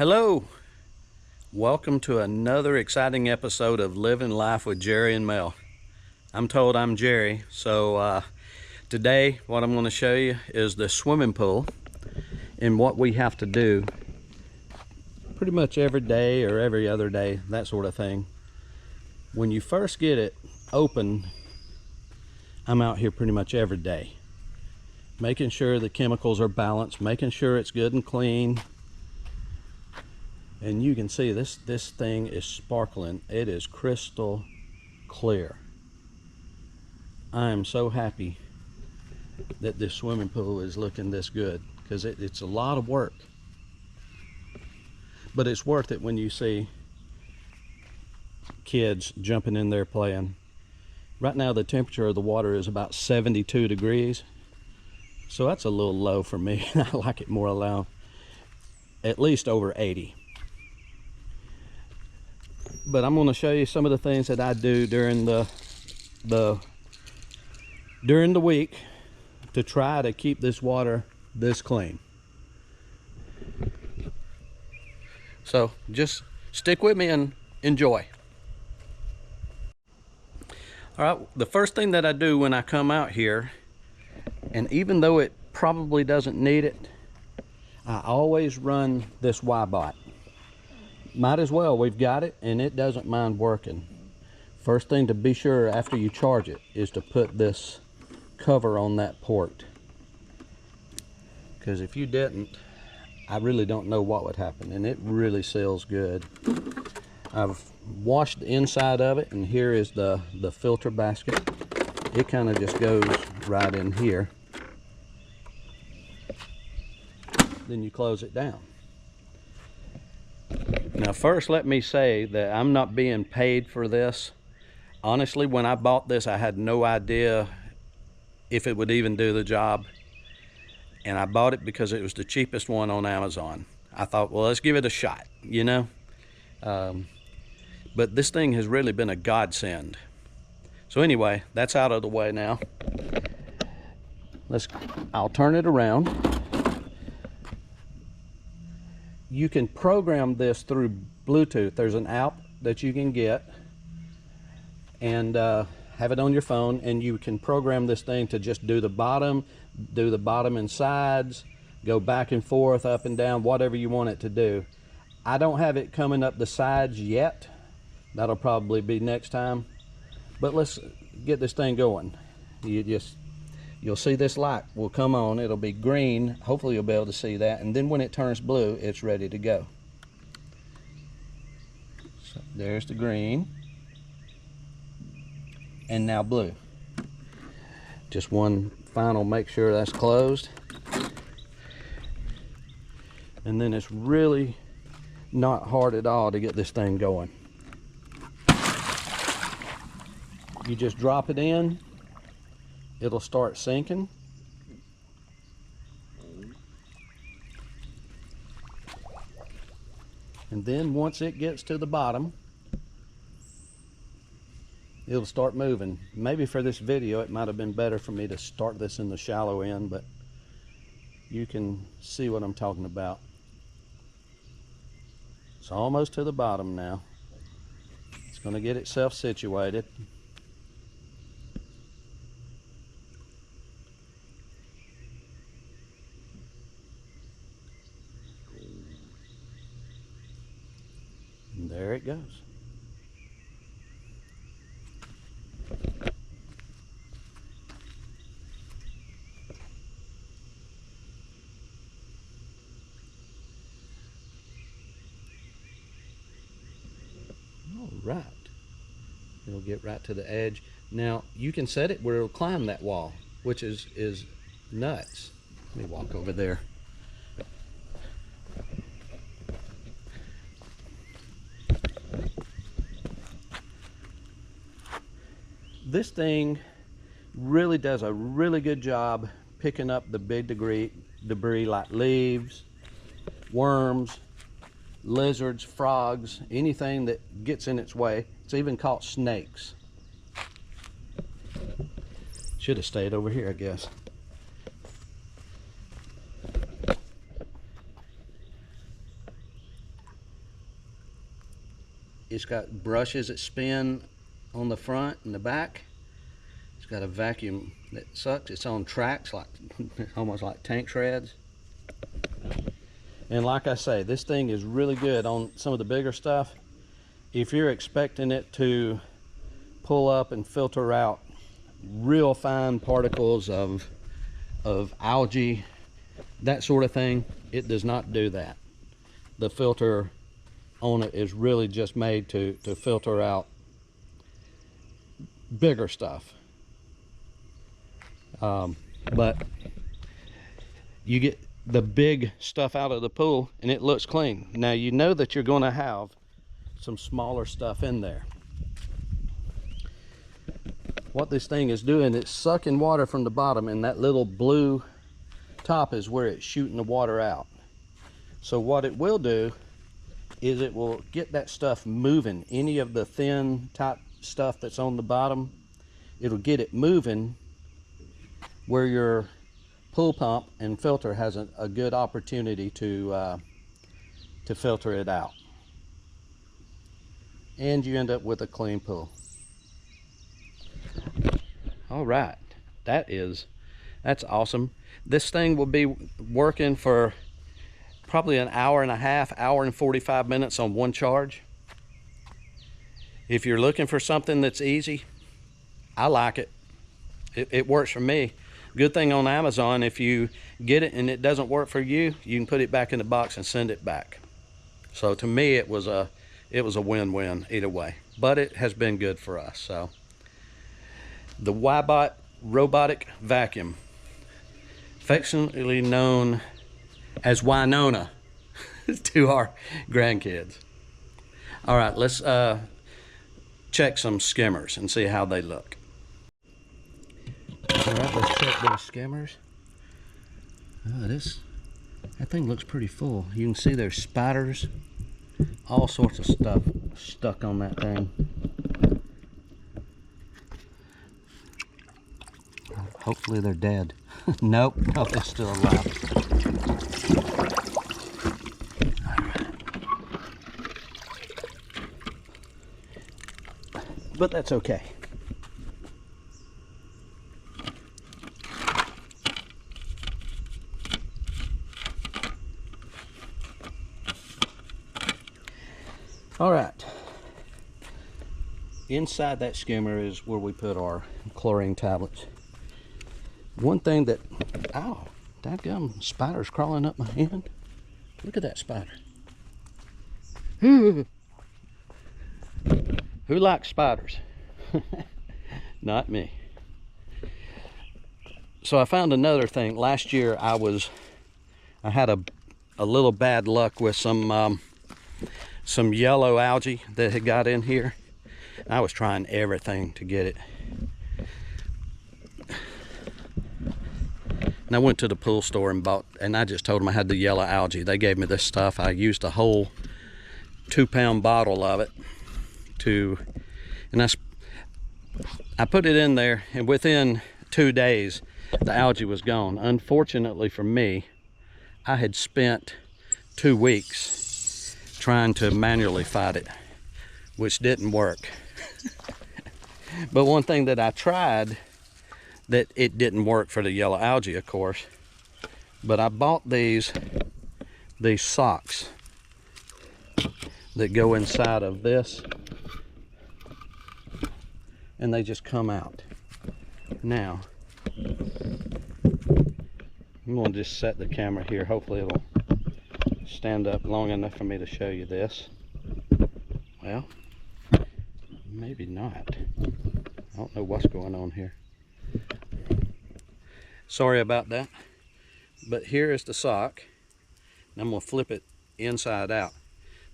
Hello, welcome to another exciting episode of Living Life with Jerry and Mel. I'm told I'm Jerry, so today what I'm going to show you is the swimming pool and what we have to do pretty much every day or every other day, that sort of thing. When you first get it open, I'm out here pretty much every day, making sure the chemicals are balanced, making sure it's good and clean. And you can see this thing is sparkling. It is crystal clear. I am so happy that this swimming pool is looking this good, because it's a lot of work, but it's worth it when you see kids jumping in there playing. Right now the temperature of the water is about 72 degrees, so that's a little low for me. I like it more around at least over 80. But I'm going to show you some of the things that I do during the week to try to keep this water this clean. So just stick with me and enjoy. All right, the first thing that I do when I come out here, and even though it probably doesn't need it, I always run this Wybot. Might as well, we've got it and it doesn't mind working. First thing to be sure after you charge it is to put this cover on that port, because if you didn't, I really don't know what would happen. And it really seals good. I've washed the inside of it, and here is the filter basket. It kind of just goes right in here. Then you close it down. Now first, let me say that I'm not being paid for this. Honestly, when I bought this, I had no idea if it would even do the job. And I bought it because it was the cheapest one on Amazon. I thought, well, let's give it a shot, you know? But this thing has really been a godsend. So anyway, that's out of the way now. I'll turn it around. You can program this through Bluetooth. There's an app that you can get and have it on your phone, and you can program this thing to just do the bottom and sides, go back and forth, up and down, whatever you want it to do. I don't have it coming up the sides yet. That'll probably be next time. But let's get this thing going. You'll see this light will come on. It'll be green. Hopefully you'll be able to see that. And then when it turns blue, it's ready to go. So there's the green. And now blue. Just one final, make sure that's closed. And then it's really not hard at all to get this thing going. You just drop it in. It'll start sinking. And then once it gets to the bottom, it'll start moving. Maybe for this video, it might have been better for me to start this in the shallow end, but you can see what I'm talking about. It's almost to the bottom now. It's going to get itself situated. And there it goes. All right. It'll get right to the edge. Now you can set it where it'll climb that wall, which is nuts. Let me walk over there. This thing really does a really good job picking up the big debris like leaves, worms, lizards, frogs, anything that gets in its way. It's even caught snakes. Should have stayed over here, I guess. It's got brushes that spin on the front and the back. It's got a vacuum that sucks. It's on tracks, like almost like tank treads. And like I say, this thing is really good on some of the bigger stuff. If you're expecting it to pull up and filter out real fine particles of algae, that sort of thing, it does not do that. The filter on it is really just made to filter out bigger stuff. But you get the big stuff out of the pool and it looks clean. Now you know that you're going to have some smaller stuff in there. What this thing is doing, it's sucking water from the bottom, and that little blue top is where it's shooting the water out. So what it will do is it will get that stuff moving. Any of the thin type stuff that's on the bottom, it'll get it moving where your pool pump and filter has a good opportunity to filter it out. And you end up with a clean pool. All right, that's awesome. This thing will be working for probably an hour and a half, hour and 45 minutes on one charge. If you're looking for something that's easy, I like it. It works for me. Good thing on Amazon, if you get it and it doesn't work for you, you can put it back in the box and send it back. So to me, it was a win-win either way, but it has been good for us. So the Wybot robotic vacuum, affectionately known as Wynonna to our grandkids. All right, let's check some skimmers and see how they look. All right, let's check those skimmers. Oh, that thing looks pretty full. You can see there's spiders, all sorts of stuff stuck on that thing. Hopefully they're dead. Nope, they're still alive. All right. But that's okay. All right, inside that skimmer is where we put our chlorine tablets. One thing that, ow, dadgum, spider's crawling up my hand. Look at that spider. Who likes spiders? Not me. So I found another thing. Last year I had a little bad luck with some yellow algae that had got in here. I was trying everything to get it. And I went to the pool store and I just told them I had the yellow algae. They gave me this stuff. I used a whole 2-pound bottle of it and I put it in there, and within 2 days the algae was gone. Unfortunately for me, I had spent 2 weeks trying to manually fight it, which didn't work. But one thing that I tried, that it didn't work for the yellow algae, of course, but I bought these socks that go inside of this, and they just come out. Now I'm going to just set the camera here. Hopefully it'll stand up long enough for me to show you this. Well, maybe not. I don't know what's going on here. Sorry about that. But here is the sock. And I'm going to flip it inside out.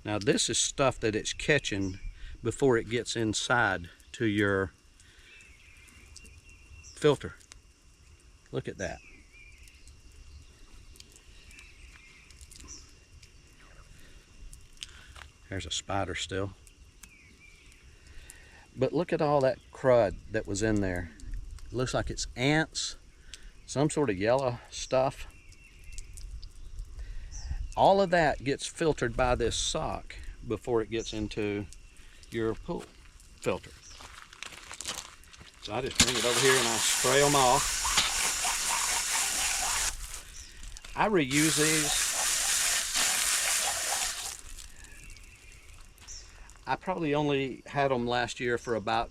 Now this is stuff that it's catching before it gets inside to your filter. Look at that. There's a spider still. But look at all that crud that was in there. It looks like it's ants, some sort of yellow stuff. All of that gets filtered by this sock before it gets into your pool filter. So I just bring it over here and I spray them off. I reuse these. I probably only had them last year for about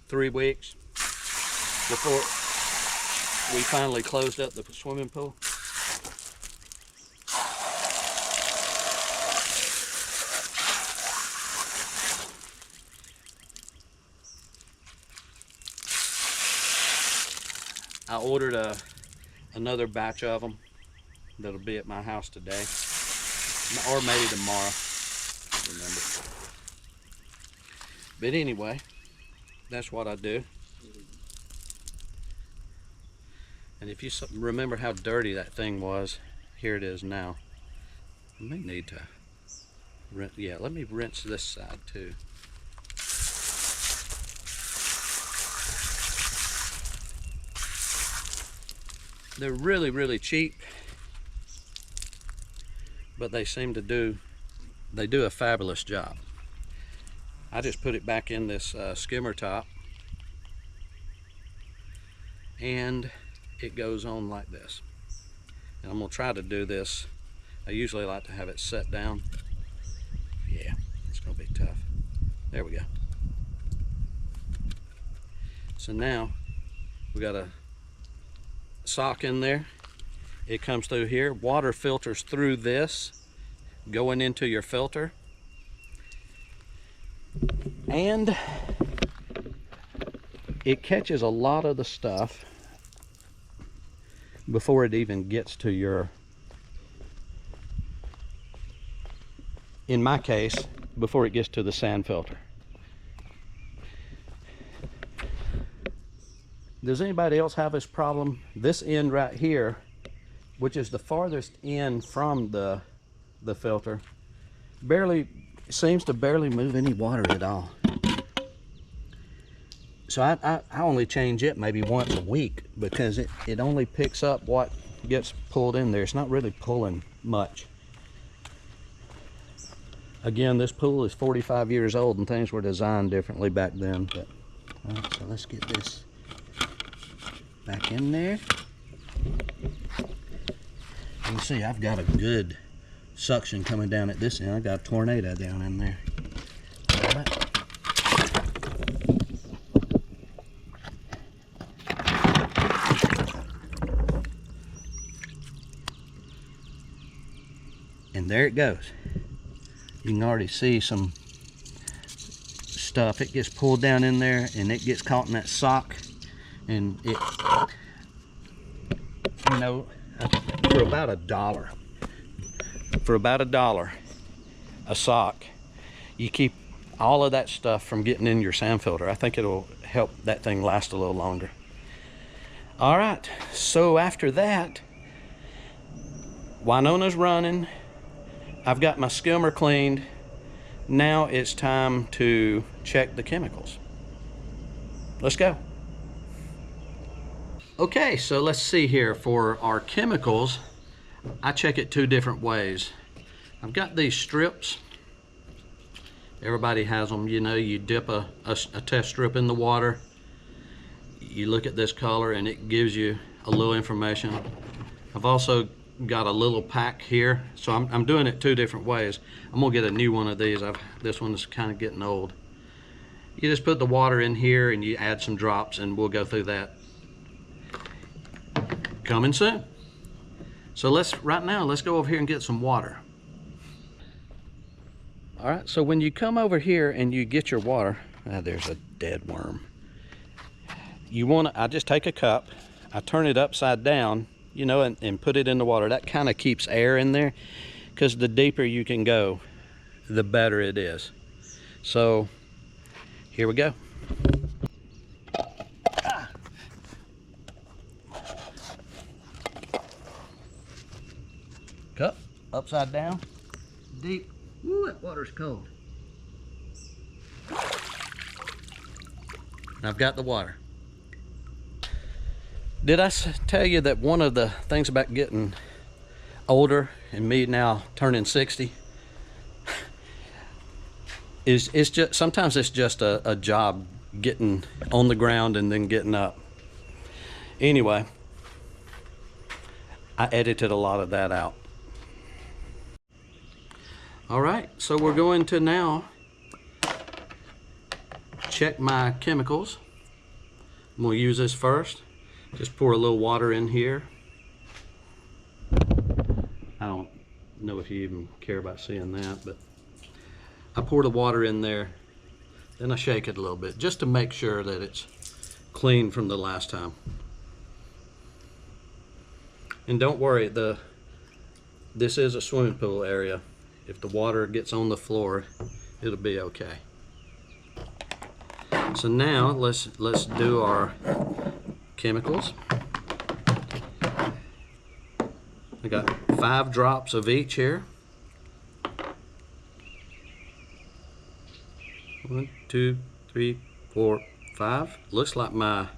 3 weeks before we finally closed up the swimming pool. I ordered another batch of them that'll be at my house today, or maybe tomorrow. I don't remember. But anyway, that's what I do. And if you remember how dirty that thing was, here it is now. I may need to rinse. Yeah, let me rinse this side too. They're really, really cheap, but they seem to do a fabulous job. I just put it back in this skimmer top, and it goes on like this. And I'm gonna try to do this. I usually like to have it set down. Yeah, it's gonna be tough. There we go. So now we got a sock in there. It comes through here. Water filters through this, going into your filter. And it catches a lot of the stuff before it even gets to your, in my case, before it gets to the sand filter. Does anybody else have this problem? This end right here, which is the farthest end from the filter, seems to barely move any water at all. So I only change it maybe once a week because it only picks up what gets pulled in there. It's not really pulling much. Again, this pool is 45 years old and things were designed differently back then. But, all right, so let's get this back in there. You can see I've got a good suction coming down at this end. I got a tornado down in there. All right. And there it goes. You can already see some stuff. It gets pulled down in there and it gets caught in that sock. And it, you know, for about $1 a sock, you keep all of that stuff from getting in your sand filter. I think it'll help that thing last a little longer. All right, so after that, Wynonna's running. I've got my skimmer cleaned. Now it's time to check the chemicals. Let's go. Okay, so let's see here. For our chemicals, I check it 2 different ways. I've got these strips. Everybody has them. You know, you dip a test strip in the water. You look at this color and it gives you a little information. I've also got a little pack here, so I'm doing it 2 different ways. I'm gonna get a new one of these. This one is kind of getting old. You just put the water in here and you add some drops, and we'll go through that. Coming soon. So right now let's go over here and get some water. All right, so when you come over here and you get your water, there's a dead worm. I just take a cup, I turn it upside down, you know, and put it in the water. That kind of keeps air in there, because the deeper you can go, the better it is. So here we go. Cup upside down, deep. Ooh, that water's cold. I've got the water. Did I tell you that one of the things about getting older, and me now turning 60, it's just sometimes it's just a job getting on the ground and then getting up. Anyway, I edited a lot of that out. All right, so we're going to now check my chemicals. I'm going to use this first. Just pour a little water in here. I don't know if you even care about seeing that, but I pour the water in there, then I shake it a little bit just to make sure that it's clean from the last time. And don't worry, this is a swimming pool area. If the water gets on the floor, it'll be okay. So now let's do our chemicals. I got 5 drops of each here. 1, 2, 3, 4, 5. Looks like my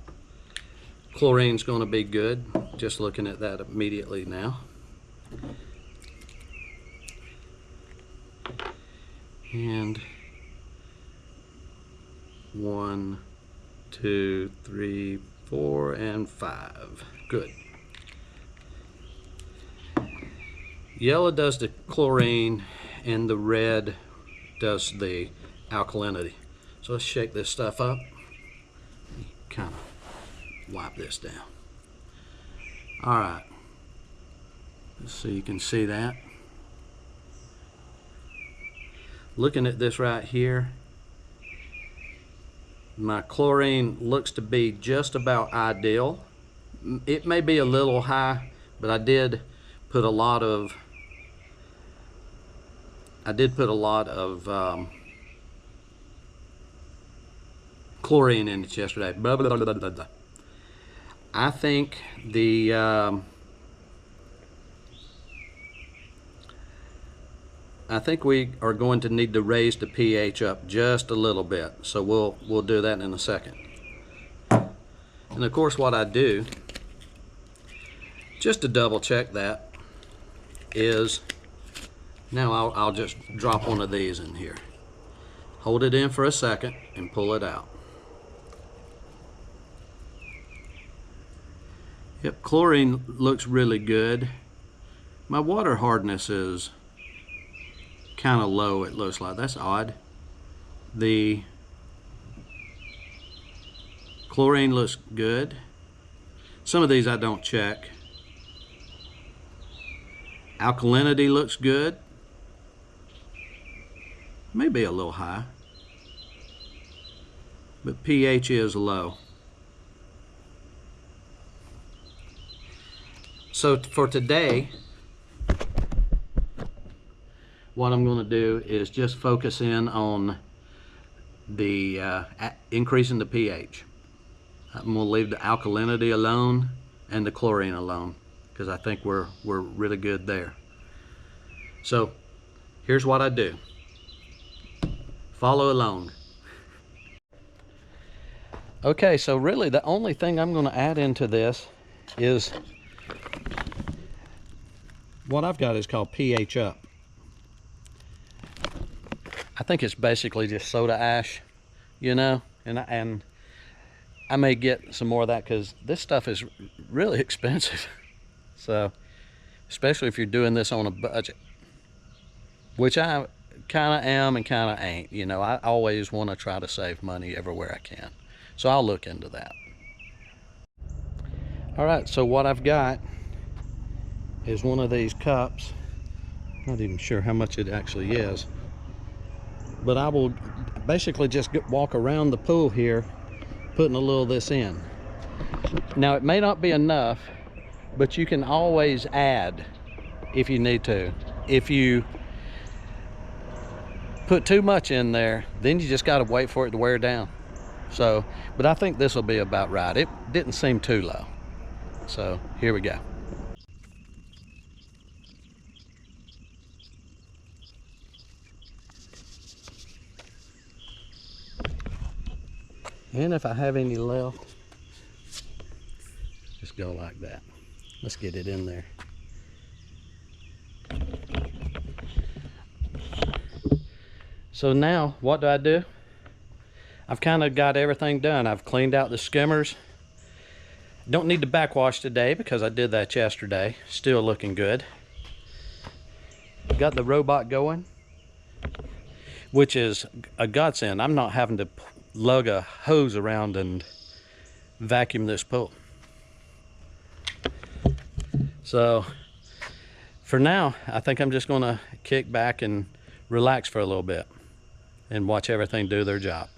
chlorine's going to be good. Just looking at that immediately now. And 1, 2, 3, 4, and 5. Good. Yellow does the chlorine and the red does the alkalinity. So let's shake this stuff up. Kind of wipe this down. All right. So you can see that. Looking at this right here, my chlorine looks to be just about ideal. It may be a little high, but I did put a lot of chlorine in it yesterday. Blah, blah, blah, blah, blah. I think we are going to need to raise the pH up just a little bit. So we'll do that in a second. And of course what I do, just to double check that, is now I'll just drop one of these in here. Hold it in for a second and pull it out. Yep, chlorine looks really good. My water hardness is kind of low, it looks like. That's odd. The chlorine looks good. Some of these I don't check. Alkalinity looks good. Maybe a little high, but pH is low. So for today, what I'm going to do is just focus in on the increasing the pH. I'm going to leave the alkalinity alone and the chlorine alone because I think we're really good there. So here's what I do. Follow along. Okay, so really the only thing I'm going to add into this is what I've got is called pH up. I think it's basically just soda ash, you know, and I may get some more of that because this stuff is really expensive. So, especially if you're doing this on a budget, which I kind of am and kind of ain't. You know, I always want to try to save money everywhere I can. So I'll look into that. All right, so what I've got is one of these cups. Not even sure how much it actually is, but I will basically just walk around the pool here putting a little of this in. Now it may not be enough, but you can always add if you need to. If you put too much in there, then you just got to wait for it to wear down. So, but I think this will be about right. It didn't seem too low. So here we go. And if I have any left, just go like that. Let's get it in there. So now what do? I've kind of got everything done. I've cleaned out the skimmers. Don't need to backwash today because I did that yesterday. Still looking good. Got the robot going, which is a godsend. I'm not having to lug a hose around and vacuum this pool. So for now, I think I'm just gonna kick back and relax for a little bit and watch everything do their job.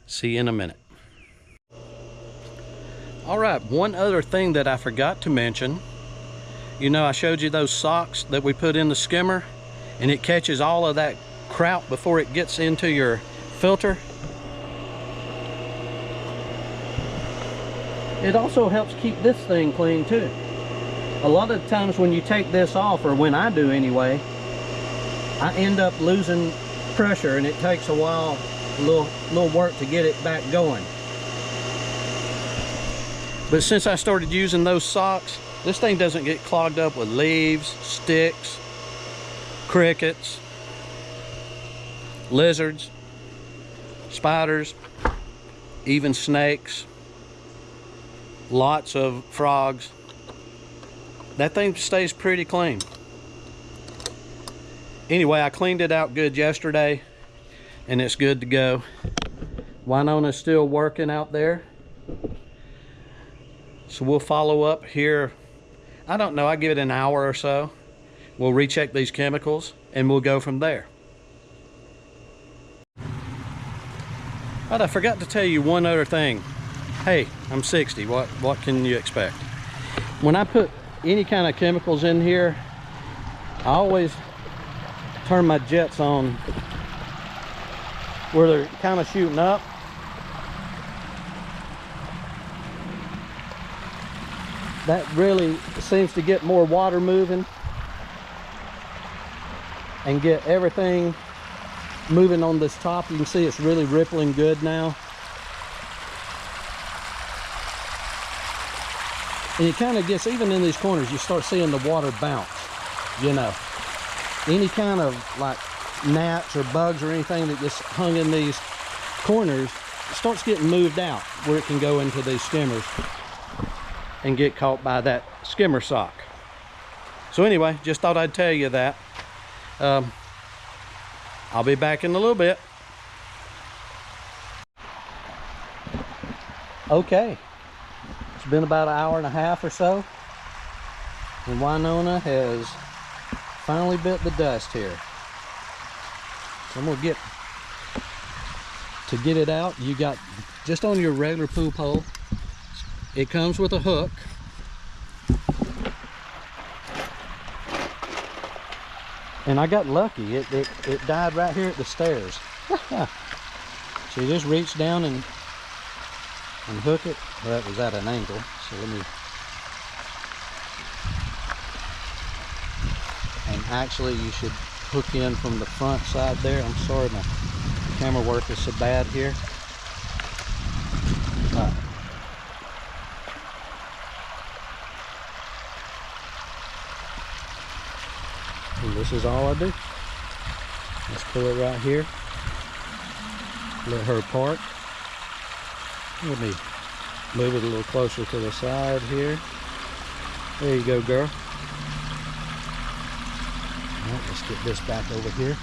See you in a minute. All right, one other thing that I forgot to mention. You know, I showed you those socks that we put in the skimmer, and it catches all of that kraut before it gets into your filter. It also helps keep this thing clean too. A lot of times when you take this off, or when I do anyway, I end up losing pressure, and it takes a while, a little work to get it back going. But since I started using those socks, this thing doesn't get clogged up with leaves, sticks, crickets, lizards, spiders, even snakes, lots of frogs. That thing stays pretty clean. Anyway, I cleaned it out good yesterday, and it's good to go. Wynonna's still working out there. So we'll follow up here. I don't know, I give it an hour or so. We'll recheck these chemicals and we'll go from there. But I forgot to tell you one other thing. Hey, I'm 60, what can you expect? When I put any kind of chemicals in here, I always turn my jets on where they're kind of shooting up. That really seems to get more water moving and get everything moving on this top. You can see it's really rippling good now. And it kind of gets, even in these corners, you start seeing the water bounce, you know. Any kind of like gnats or bugs or anything that gets hung in these corners starts getting moved out where it can go into these skimmers and get caught by that skimmer sock. So anyway, just thought I'd tell you that. I'll be back in a little bit. Okay, it's been about an hour and a half or so, and Wynonna has finally bit the dust here. So I'm gonna get it out. You got, just on your regular pool pole, it comes with a hook. And I got lucky. It died right here at the stairs. So you just reach down and hook it. Well, that was at an angle. So let me. And actually you should hook in from the front side there. I'm sorry my camera work is so bad here. And this is all I do. Let's pull it right here. Let her park. Let me move it a little closer to the side here. There you go, girl. All right, let's get this back over here.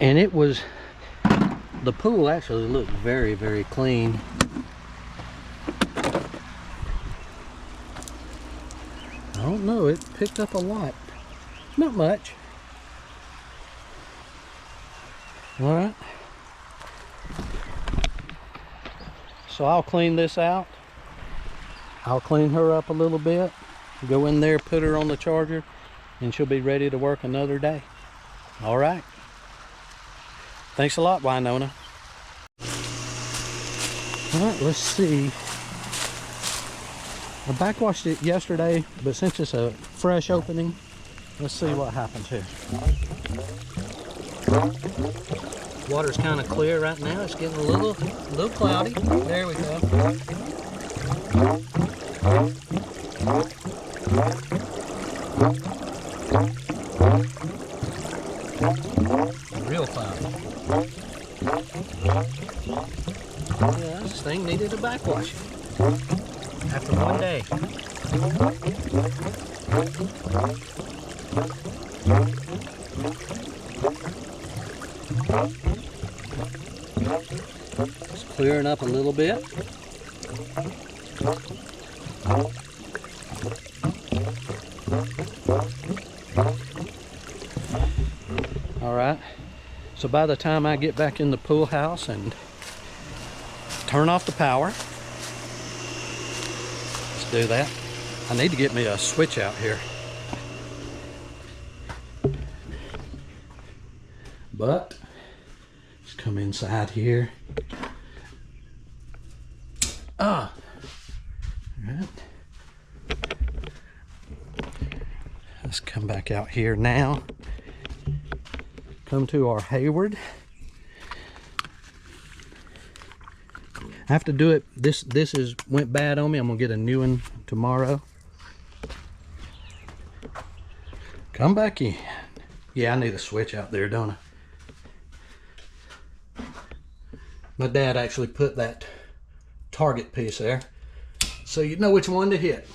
And it was, the pool actually looked very, very clean. I don't know, it picked up a lot. Not much. All right. So I'll clean this out. I'll clean her up a little bit. Go in there, put her on the charger, and she'll be ready to work another day. All right. Thanks a lot, Wynonna. All right, let's see. I backwashed it yesterday, but since it's a fresh opening, let's see what happens here. Water's kind of clear right now. It's getting a little cloudy. There we go. Real cloudy. Yeah, this thing needed a backwash after one day. It's clearing up a little bit. All right, so by the time I get back in the pool house and turn off the power, let's do that. I need to get me a switch out here. But let's come inside here. All right. Let's come back out here now. Come to our Hayward. I have to do it. This went bad on me. I'm gonna get a new one tomorrow. Come back in. Yeah, I need a switch out there, don't I? My dad actually put that target piece there, so you know which one to hit.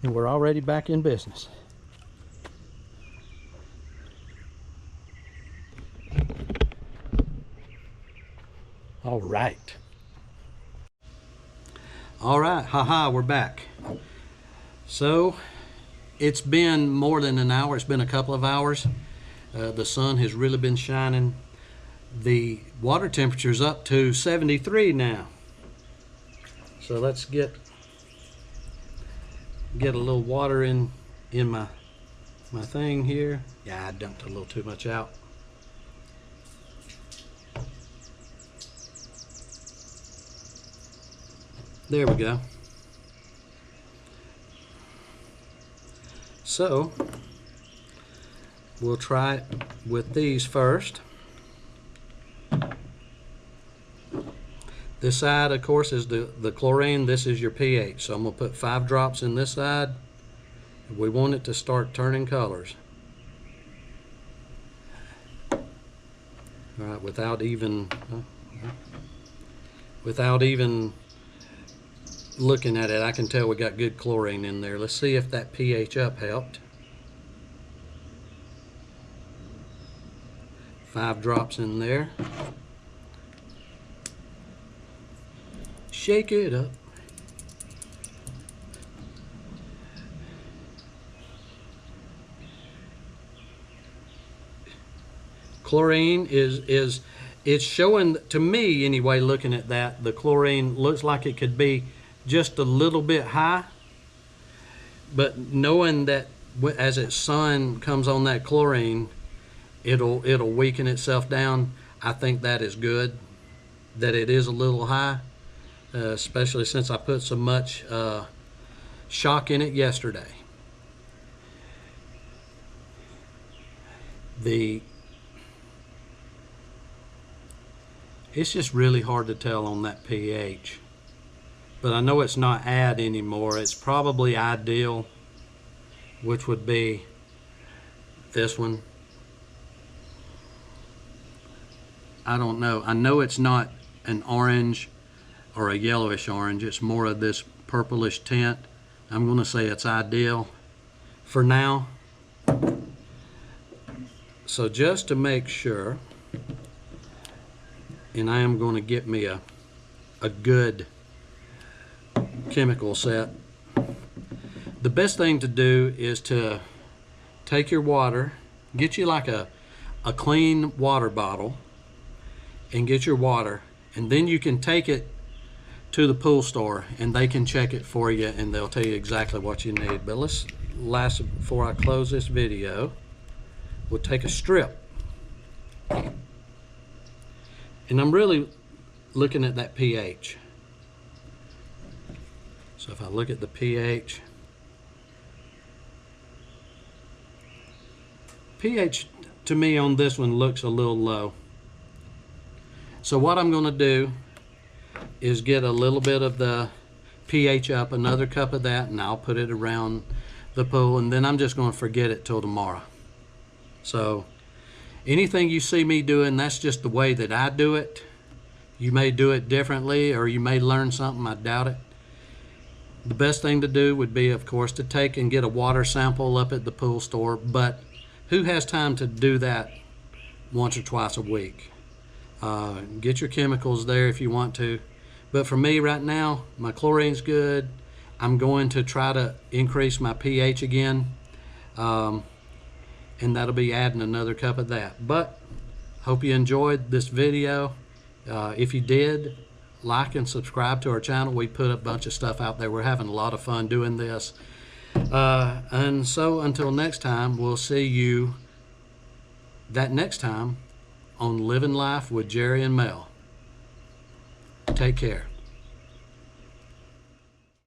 And we're already back in business. All right. All right, haha, we're back. So it's been more than an hour. It's been a couple of hours. The sun has really been shining. The water temperature's up to 73 now. So let's get a little water in my thing here. Yeah, I dumped a little too much out. There we go. So we'll try it with these first. This side, of course, is the chlorine. This is your pH. So I'm going to put 5 drops in this side. We want it to start turning colors. All right, without even looking at it, I can tell we got good chlorine in there. Let's see if that pH up helped. 5 drops in there. Shake it up. Chlorine it's showing, to me anyway, looking at that, the chlorine looks like it could be just a little bit high, but knowing that as its sun comes on that chlorine, it'll weaken itself down. I think that is good, that it is a little high. Especially since I put so much shock in it yesterday. It's just really hard to tell on that pH. But I know it's not add anymore. It's probably ideal, which would be this one. I don't know. I know it's not an orange or a yellowish orange. It's more of this purplish tint. I'm going to say it's ideal for now. So just to make sure, and I am going to get me a good chemical set. The best thing to do is to take your water, get you like a clean water bottle, and get your water, and then you can take it to the pool store and they can check it for you and they'll tell you exactly what you need. But let's last, before I close this video, we'll take a strip. And I'm really looking at that pH. So if I look at the pH, pH to me on this one looks a little low. So what I'm going to do is get a little bit of the pH up, another cup of that, and I'll put it around the pool, and then I'm just going to forget it till tomorrow. So anything you see me doing, that's just the way that I do it. You may do it differently, or you may learn something. I doubt it. The best thing to do would be, of course, to take and get a water sample up at the pool store, but who has time to do that once or twice a week? Get your chemicals there if you want to. But for me right now, my chlorine's good. I'm going to try to increase my pH again. And that'll be adding another cup of that. But hope you enjoyed this video. If you did, like and subscribe to our channel. We put a bunch of stuff out there. We're having a lot of fun doing this. And so until next time, we'll see you that next time on Living Life with Jerry and Mel. Take care.